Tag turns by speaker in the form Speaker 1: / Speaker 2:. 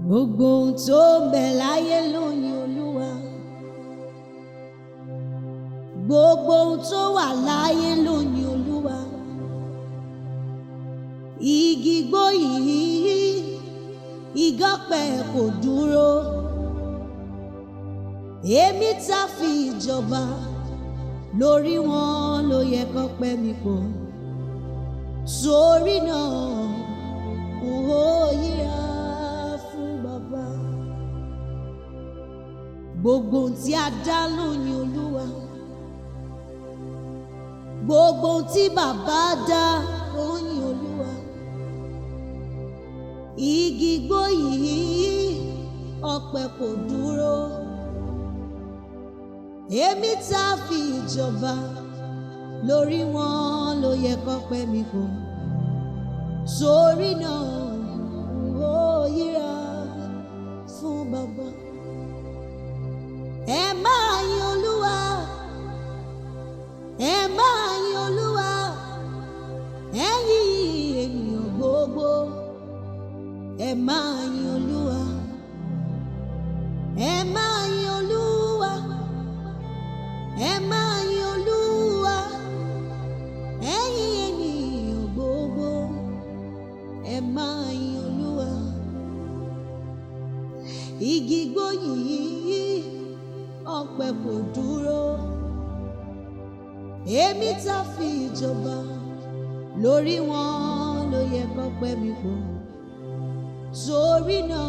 Speaker 1: Gbogbo ohun tó ń bẹ láyé ló yìn Olúwa. Gbogbo ohun tó wà láyé ló yìn Olúwa. Igi igbó yìí, igọ́pẹ kò dúró. Èmi tá fi ìjọba lórí wọn ló yẹ kọ́pẹ́ mi pọ̀. Torí náà n ó yíra fún Bàbá. Gbogbo ohun tí a dá ló yìn Olúwa. Gbogbo ohun tí Bàbá dá ló yìn Olúwa. Igi igbó yìí, ọ̀pẹ kò dúró. Èmi tá fi ìjọba lórí wọn ló yẹ kọ́pẹ́ mi pọ̀. Torí náà n ó yíra fún Bàbá. Ẹ máa yìn Olúwa, ẹ máa yìn Olúwa, ẹ̀yin ènìyàn gbogbo. Ẹ máa yìn Olúwa, ẹ máa yìn Olúwa, ẹ máa yìn Olúwa, ẹ̀yin ènìyàn gbogbo. Ẹ máa yìn Olúwa. Igi igbó yìí, ọ̀pẹ kò dúró. Èmi tá fi ìjọba lórí wọn ló yẹ kọ́pẹ́ mi pọ̀. Torí náà